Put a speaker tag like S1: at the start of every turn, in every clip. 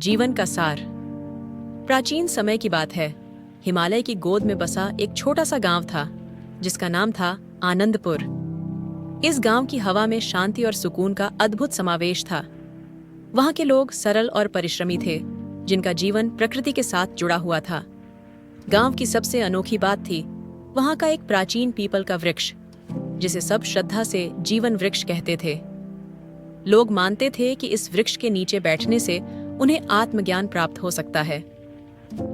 S1: जीवन का सार। प्राचीन समय की बात है। हिमालय की गोद में बसा एक छोटा सा गांव था जिसका नाम था आनंदपुर। इस गांव की हवा में शांति और सुकून का अद्भुत समावेश था। वहां के लोग सरल और परिश्रमी थे, जिनका जीवन प्रकृति के साथ जुड़ा हुआ था। गांव की सबसे अनोखी बात थी वहां का एक प्राचीन पीपल का वृक्ष, जिसे सब श्रद्धा से जीवन वृक्ष कहते थे। लोग मानते थे कि इस वृक्ष के नीचे बैठने से उन्हें आत्मज्ञान प्राप्त हो सकता है।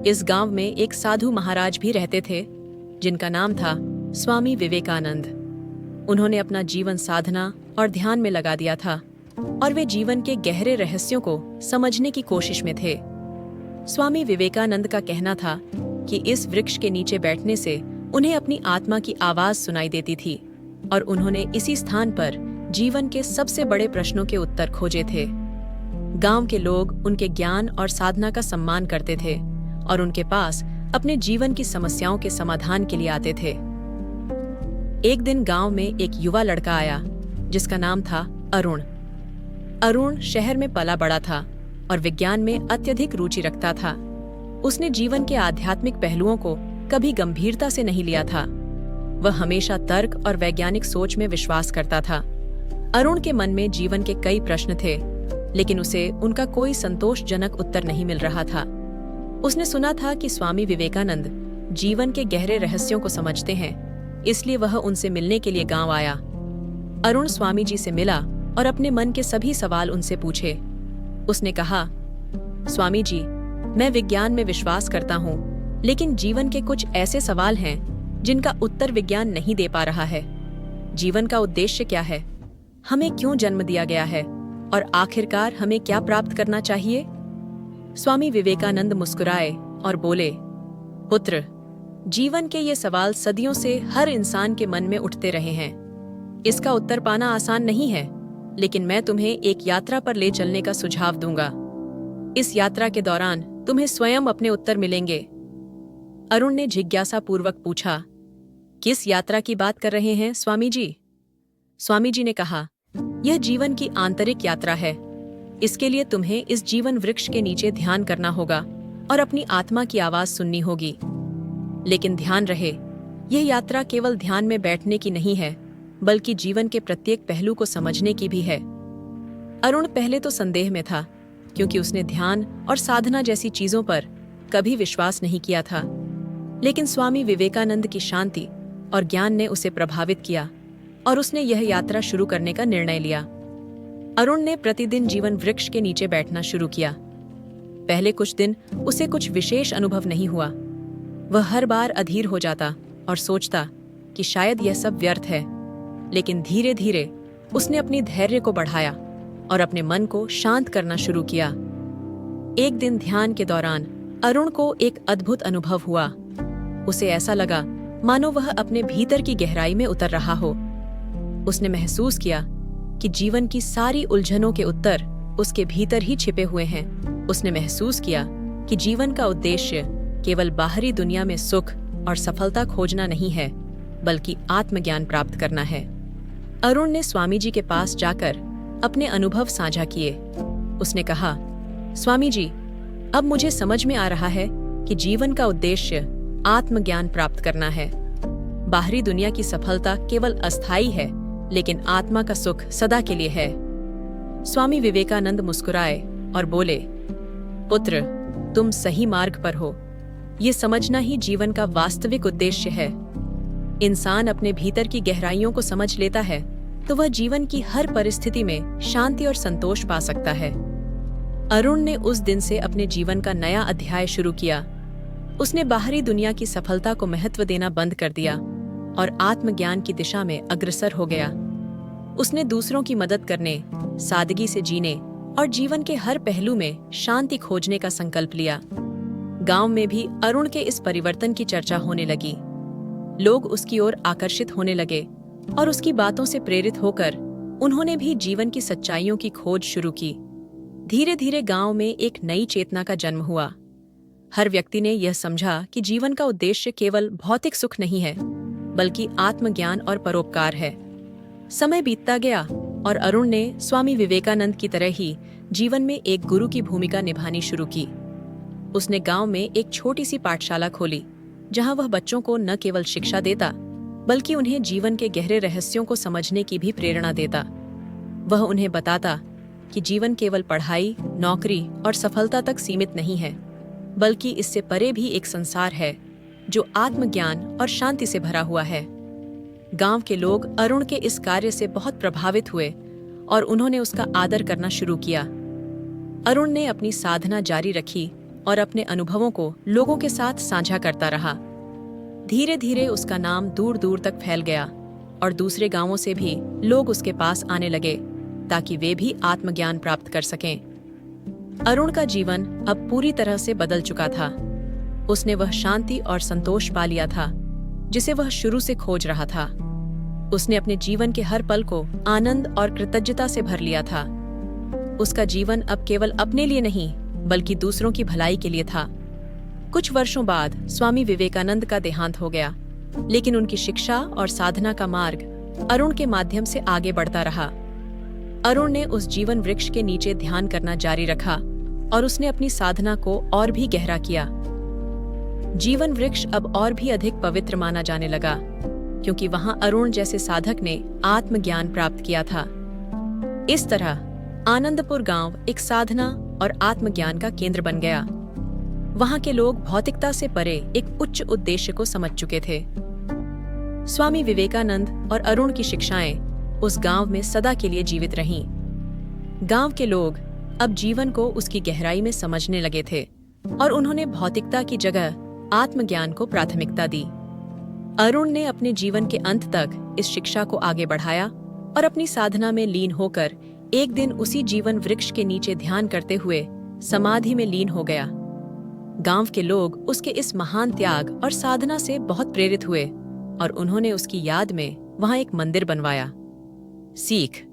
S1: इस गांव में एक साधु महाराज भी रहते थे, जिनका नाम था स्वामी विवेकानंद। उन्होंने अपना जीवन साधना और ध्यान में लगा दिया था और वे जीवन के गहरे रहस्यों को समझने की कोशिश में थे। स्वामी विवेकानंद का कहना था कि इस वृक्ष के नीचे बैठने से उन्हें अपनी आत्मा की आवाज सुनाई देती थी और उन्होंने इसी स्थान पर जीवन के सबसे बड़े प्रश्नों के उत्तर खोजे थे। गांव के लोग उनके ज्ञान और साधना का सम्मान करते थे और उनके पास अपने जीवन की समस्याओं के समाधान के लिए आते थे। एक दिन गांव में एक युवा लड़का आया जिसका नाम था अरुण। अरुण शहर में पला बड़ा था और विज्ञान में अत्यधिक रुचि रखता था। उसने जीवन के आध्यात्मिक पहलुओं को कभी गंभीरता से नहीं लिया था। वह हमेशा तर्क और वैज्ञानिक सोच में विश्वास करता था। अरुण के मन में जीवन के कई प्रश्न थे, लेकिन उसे उनका कोई संतोषजनक उत्तर नहीं मिल रहा था। उसने सुना था कि स्वामी विवेकानंद जीवन के गहरे रहस्यों को समझते हैं, इसलिए वह उनसे मिलने के लिए गांव आया। अरुण स्वामी जी से मिला और अपने मन के सभी सवाल उनसे पूछे। उसने कहा, स्वामी जी, मैं विज्ञान में विश्वास करता हूँ, लेकिन जीवन के कुछ ऐसे सवाल हैं जिनका उत्तर विज्ञान नहीं दे पा रहा है। जीवन का उद्देश्य क्या है? हमें क्यों जन्म दिया गया है? और आखिरकार हमें क्या प्राप्त करना चाहिए? स्वामी विवेकानंद मुस्कुराए और बोले, पुत्र, जीवन के ये सवाल सदियों से हर इंसान के मन में उठते रहे हैं। इसका उत्तर पाना आसान नहीं है, लेकिन मैं तुम्हें एक यात्रा पर ले चलने का सुझाव दूंगा। इस यात्रा के दौरान तुम्हें स्वयं अपने उत्तर मिलेंगे। अरुण ने जिज्ञासा पूर्वक पूछा, किस यात्रा की बात कर रहे हैं स्वामी जी? स्वामी जी ने कहा, यह जीवन की आंतरिक यात्रा है। इसके लिए तुम्हें इस जीवन वृक्ष के नीचे ध्यान करना होगा और अपनी आत्मा की आवाज सुननी होगी। लेकिन ध्यान रहे, यह यात्रा केवल ध्यान में बैठने की नहीं है, बल्कि जीवन के प्रत्येक पहलू को समझने की भी है। अरुण पहले तो संदेह में था, क्योंकि उसने ध्यान और साधना जैसी चीजों पर कभी विश्वास नहीं किया था। लेकिन स्वामी विवेकानंद की शांति और ज्ञान ने उसे प्रभावित किया और उसने यह यात्रा शुरू करने का निर्णय लिया। अरुण ने प्रतिदिन जीवन वृक्ष के नीचे बैठना शुरू किया। पहले कुछ दिन उसे कुछ विशेष अनुभव नहीं हुआ। वह हर बार अधीर हो जाता और सोचता कि शायद यह सब व्यर्थ है। लेकिन धीरे धीरे उसने अपनी धैर्य को बढ़ाया और अपने मन को शांत करना शुरू किया। एक दिन ध्यान के दौरान अरुण को एक अद्भुत अनुभव हुआ। उसे ऐसा लगा मानो वह अपने भीतर की गहराई में उतर रहा हो। उसने महसूस किया कि जीवन की सारी उलझनों के उत्तर उसके भीतर ही छिपे हुए हैं। उसने महसूस किया कि जीवन का उद्देश्य केवल बाहरी दुनिया में सुख और सफलता खोजना नहीं है, बल्कि आत्मज्ञान प्राप्त करना है। अरुण ने स्वामी जी के पास जाकर अपने अनुभव साझा किए। उसने कहा, स्वामी जी, अब मुझे समझ में आ रहा है कि जीवन का उद्देश्य आत्मज्ञान प्राप्त करना है। बाहरी दुनिया की सफलता केवल अस्थायी है, लेकिन आत्मा का सुख सदा के लिए है। स्वामी विवेकानंद मुस्कुराए और बोले, पुत्र, तुम सही मार्ग पर हो। ये समझना ही जीवन का वास्तविक उद्देश्य है। इंसान अपने भीतर की गहराइयों को समझ लेता है तो वह जीवन की हर परिस्थिति में शांति और संतोष पा सकता है। अरुण ने उस दिन से अपने जीवन का नया अध्याय शुरू किया। उसने बाहरी दुनिया की सफलता को महत्व देना बंद कर दिया और आत्मज्ञान की दिशा में अग्रसर हो गया। उसने दूसरों की मदद करने, सादगी से जीने और जीवन के हर पहलू में शांति खोजने का संकल्प लिया। गांव में भी अरुण के इस परिवर्तन की चर्चा होने लगी। लोग उसकी ओर आकर्षित होने लगे और उसकी बातों से प्रेरित होकर उन्होंने भी जीवन की सच्चाइयों की खोज शुरू की। धीरे धीरे गांव में एक नई चेतना का जन्म हुआ। हर व्यक्ति ने यह समझा कि जीवन का उद्देश्य केवल भौतिक सुख नहीं है, बल्कि आत्मज्ञान और परोपकार है। समय बीतता गया और अरुण ने स्वामी विवेकानंद की तरह ही जीवन में एक गुरु की भूमिका निभानी शुरू की। उसने गांव में एक छोटी सी पाठशाला खोली, जहां वह बच्चों को न केवल शिक्षा देता, बल्कि उन्हें जीवन के गहरे रहस्यों को समझने की भी प्रेरणा देता। वह उन्हें बताता कि जीवन केवल पढ़ाई, नौकरी और सफलता तक सीमित नहीं है, बल्कि इससे परे भी एक संसार है जो आत्मज्ञान और शांति से भरा हुआ है। गांव के लोग अरुण के इस कार्य से बहुत प्रभावित हुए और उन्होंने उसका आदर करना शुरू किया। अरुण ने अपनी साधना जारी रखी और अपने अनुभवों को लोगों के साथ साझा करता रहा। धीरे धीरे उसका नाम दूर दूर तक फैल गया और दूसरे गांवों से भी लोग उसके पास आने लगे ताकि वे भी आत्मज्ञान प्राप्त कर सकें। अरुण का जीवन अब पूरी तरह से बदल चुका था। उसने वह शांति और संतोष पा लिया था जिसे वह शुरू से खोज रहा था। उसने अपने जीवन के हर पल को आनंद और कृतज्ञता से भर लिया था। उसका जीवन अब केवल अपने लिए नहीं, बल्कि दूसरों की भलाई के लिए था। कुछ वर्षों बाद स्वामी विवेकानंद का देहांत हो गया, लेकिन उनकी शिक्षा और साधना का मार्ग अरुण के माध्यम से आगे बढ़ता रहा। अरुण ने उस जीवन वृक्ष के नीचे ध्यान करना जारी रखा और उसने अपनी साधना को और भी गहरा किया। जीवन वृक्ष अब और भी अधिक पवित्र माना जाने लगा, क्योंकि वहां अरुण जैसे साधक ने आत्मज्ञान प्राप्त किया था। इस तरह आनंदपुर गांव एक साधना और आत्मज्ञान का केंद्र बन गया। वहां के लोग भौतिकता से परे एक उच्च उद्देश्य को समझ चुके थे। स्वामी विवेकानंद और अरुण की शिक्षाएं उस गांव में सदा के लिए जीवित रहीं। गांव के लोग अब जीवन को उसकी गहराई में समझने लगे थे और उन्होंने भौतिकता की जगह आत्मज्ञान को प्राथमिकता दी। अरुण ने अपने जीवन के अंत तक इस शिक्षा को आगे बढ़ाया और अपनी साधना में लीन होकर एक दिन उसी जीवन वृक्ष के नीचे ध्यान करते हुए समाधि में लीन हो गया। गांव के लोग उसके इस महान त्याग और साधना से बहुत प्रेरित हुए और उन्होंने उसकी याद में वहां एक मंदिर बनवाया। सीख: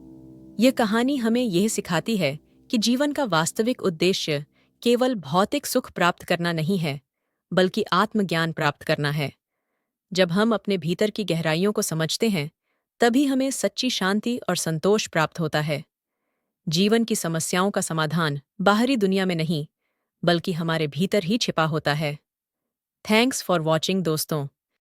S1: यह कहानी हमें यह सिखाती है कि जीवन का वास्तविक उद्देश्य केवल भौतिक सुख प्राप्त करना नहीं है, बल्कि आत्मज्ञान प्राप्त करना है। जब हम अपने भीतर की गहराइयों को समझते हैं, तभी हमें सच्ची शांति और संतोष प्राप्त होता है। जीवन की समस्याओं का समाधान बाहरी दुनिया में नहीं, बल्कि हमारे भीतर ही छिपा होता है। थैंक्स फॉर वॉचिंग दोस्तों।